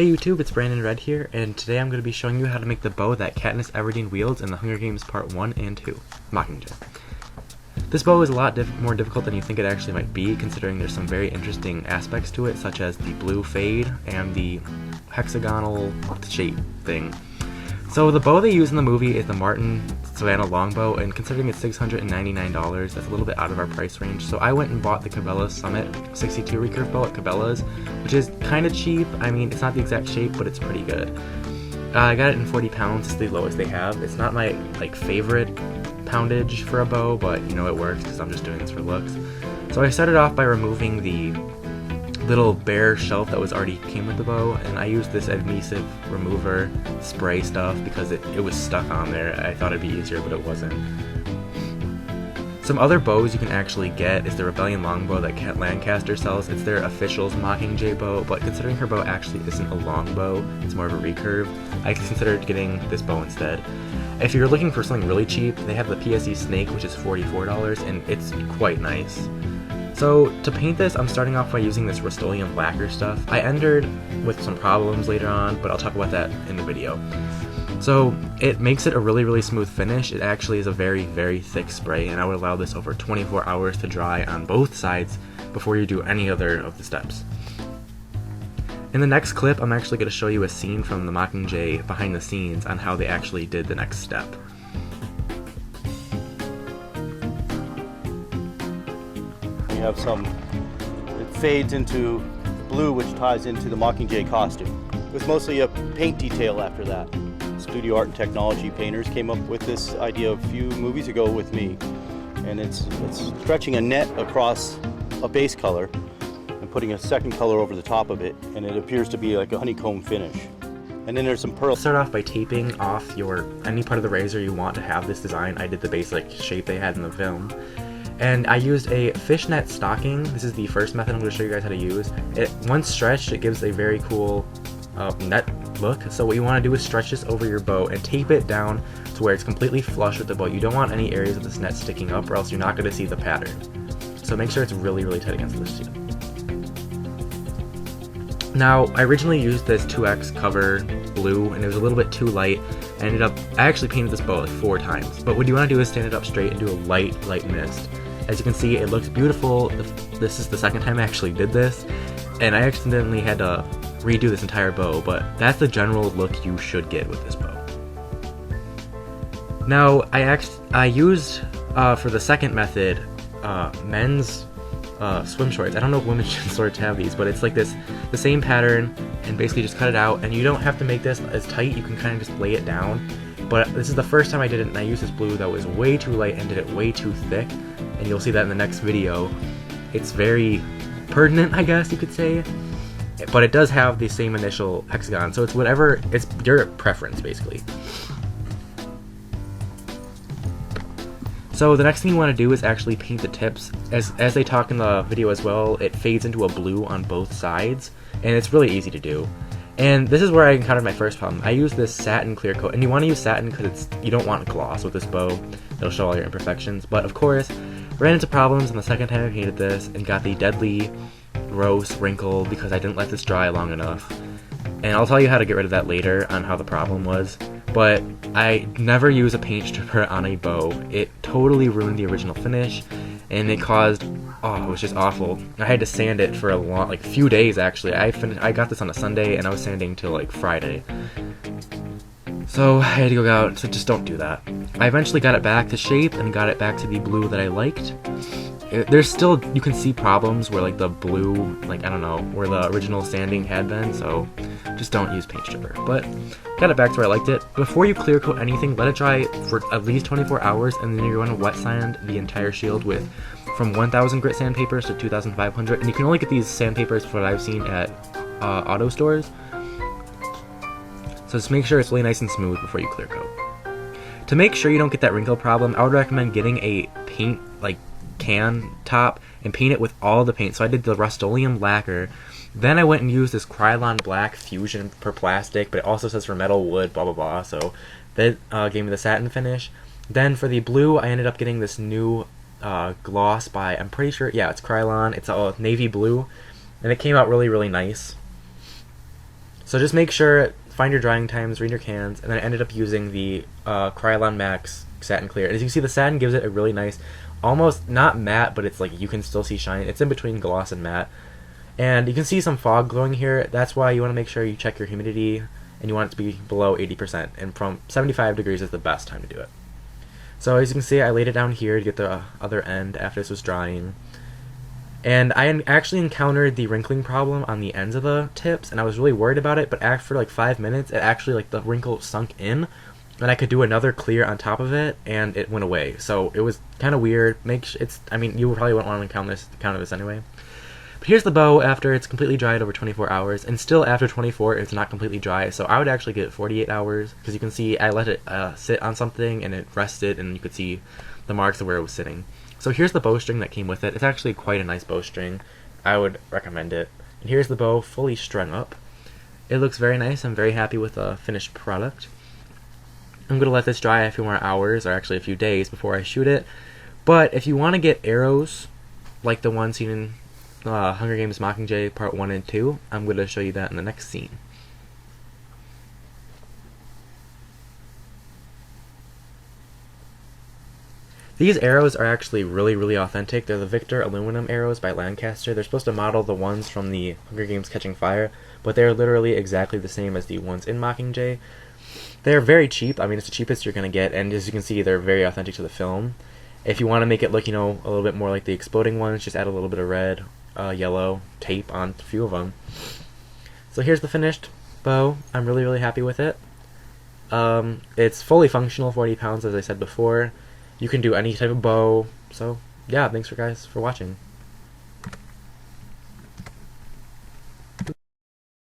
Hey YouTube, it's Brandon Red here, and today I'm going to be showing you how to make the bow that Katniss Everdeen wields in The Hunger Games Part 1 and 2, Mockingjay. This bow is a lot more difficult than you think it actually might be, considering there's some very interesting aspects to it, such as the blue fade and the hexagonal shape thing. So the bow they use in the movie is the Martin Savannah longbow, and considering it's $699, that's a little bit out of our price range. So I went and bought the Cabela's Summit 62 recurve bow at Cabela's, which is kind of cheap. I mean, it's not the exact shape, but it's pretty good. I got it in 40 pounds, it's the lowest they have. It's not my favorite poundage for a bow, but you know it works because I'm just doing this for looks. So I started off by removing the little bare shelf that already came with the bow, and I used this adhesive remover spray stuff because it was stuck on there. I thought it'd be easier, but it wasn't. Some other bows you can actually get is the Rebellion longbow that Kat Lancaster sells. It's their official's Mockingjay bow, but considering her bow actually isn't a longbow, it's more of a recurve, I considered getting this bow instead. If you're looking for something really cheap, they have the PSE Snake, which is $44, and it's quite nice. So to paint this, I'm starting off by using this Rust-Oleum lacquer stuff. I ended with some problems later on, but I'll talk about that in the video. So it makes it a really smooth finish. It actually is a very thick spray, and I would allow this over 24 hours to dry on both sides before you do any other of the steps. In the next clip, I'm actually going to show you a scene from the Mockingjay behind the scenes on how they actually did the next step. You have it fades into blue, which ties into the Mockingjay costume. It was mostly a paint detail after that. Studio Art and Technology painters came up with this idea a few movies ago with me, and it's stretching a net across a base color and putting a second color over the top of it, and it appears to be like a honeycomb finish. And then there's some pearl. Start off by taping off any part of the razor you want to have this design. I did the basic shape they had in the film. And I used a fishnet stocking. This is the first method I'm going to show you guys how to use. Once stretched, it gives a very cool net look. So what you want to do is stretch this over your bow and tape it down to where it's completely flush with the bow. You don't want any areas of this net sticking up, or else you're not going to see the pattern. So make sure it's really tight against this too. Now, I originally used this 2X cover blue, and it was a little bit too light. I actually painted this bow like 4 times. But what you want to do is stand it up straight and do a light mist. As you can see, it looks beautiful. This is the second time I actually did this, and I accidentally had to redo this entire bow, but that's the general look you should get with this bow. Now, I used, for the second method, men's swim shorts. I don't know if women's shorts have these, but it's like the same pattern, and basically just cut it out, and you don't have to make this as tight, you can kind of just lay it down. But this is the first time I did it, and I used this blue that was way too light and did it way too thick, and you'll see that in the next video. It's very pertinent, I guess you could say, but it does have the same initial hexagon, so it's your preference basically. So the next thing you want to do is actually paint the tips. As they talk in the video as well, it fades into a blue on both sides, and it's really easy to do. And this is where I encountered my first problem. I used this satin clear coat, and you want to use satin because you don't want gloss with this bow. It'll show all your imperfections. But of course, ran into problems on the second time I painted this and got the deadly gross wrinkle because I didn't let this dry long enough. And I'll tell you how to get rid of that later on how the problem was. But I never use a paint stripper on a bow. It totally ruined the original finish, and it caused, it was just awful. I had to sand it for a few days actually. I got this on a Sunday, and I was sanding till Friday. So I had to go out, so just don't do that. I eventually got it back to shape and got it back to the blue that I liked. There's still, you can see problems where the blue, I don't know, where the original sanding had been, so just don't use paint stripper. But got it back to where I liked it. Before you clear coat anything, let it dry for at least 24 hours, and then you're going to wet sand the entire shield with from 1000 grit sandpapers to 2500, and you can only get these sandpapers for what I've seen at auto stores. So just make sure it's really nice and smooth before you clear coat. To make sure you don't get that wrinkle problem, I would recommend getting a paint can top and paint it with all the paint. So I did the Rust-Oleum lacquer, then I went and used this Krylon black fusion for plastic, but it also says for metal, wood, blah blah blah, so that gave me the satin finish. Then for the blue, I ended up getting this new gloss by, I'm pretty sure, yeah, it's Krylon. It's a navy blue, and it came out really nice. So just make sure, find your drying times, read your cans, and then I ended up using the Krylon Max Satin Clear. And as you can see, the satin gives it a really nice, almost not matte, but it's like you can still see shine. It's in between gloss and matte. And you can see some fog glowing here. That's why you want to make sure you check your humidity, and you want it to be below 80%. And from 75 degrees is the best time to do it. So as you can see, I laid it down here to get the other end after this was drying. And I actually encountered the wrinkling problem on the ends of the tips, and I was really worried about it, but after like 5 minutes, it actually, like, the wrinkle sunk in, and I could do another clear on top of it, and it went away. So it was kind of weird. I mean, you probably wouldn't want to encounter this anyway. But here's the bow after it's completely dried over 24 hours, and still after 24, it's not completely dry, so I would actually get 48 hours, because you can see I let it sit on something, and it rested, and you could see the marks of where it was sitting. So here's the bowstring that came with it. It's actually quite a nice bowstring. I would recommend it. And here's the bow fully strung up. It looks very nice. I'm very happy with the finished product. I'm going to let this dry a few more hours, or actually a few days, before I shoot it. But if you want to get arrows like the one seen in Hunger Games Mockingjay Part 1 and 2, I'm going to show you that in the next scene. These arrows are actually really, really authentic. They're the Victor aluminum arrows by Lancaster. They're supposed to model the ones from the Hunger Games Catching Fire, but they're literally exactly the same as the ones in Mockingjay. They're very cheap. I mean, it's the cheapest you're going to get, and as you can see, they're very authentic to the film. If you want to make it look, a little bit more like the exploding ones, just add a little bit of red, yellow tape on a few of them. So here's the finished bow. I'm really, really happy with it. It's fully functional, 40 pounds, as I said before. You can do any type of bow. So, yeah, thanks guys for watching.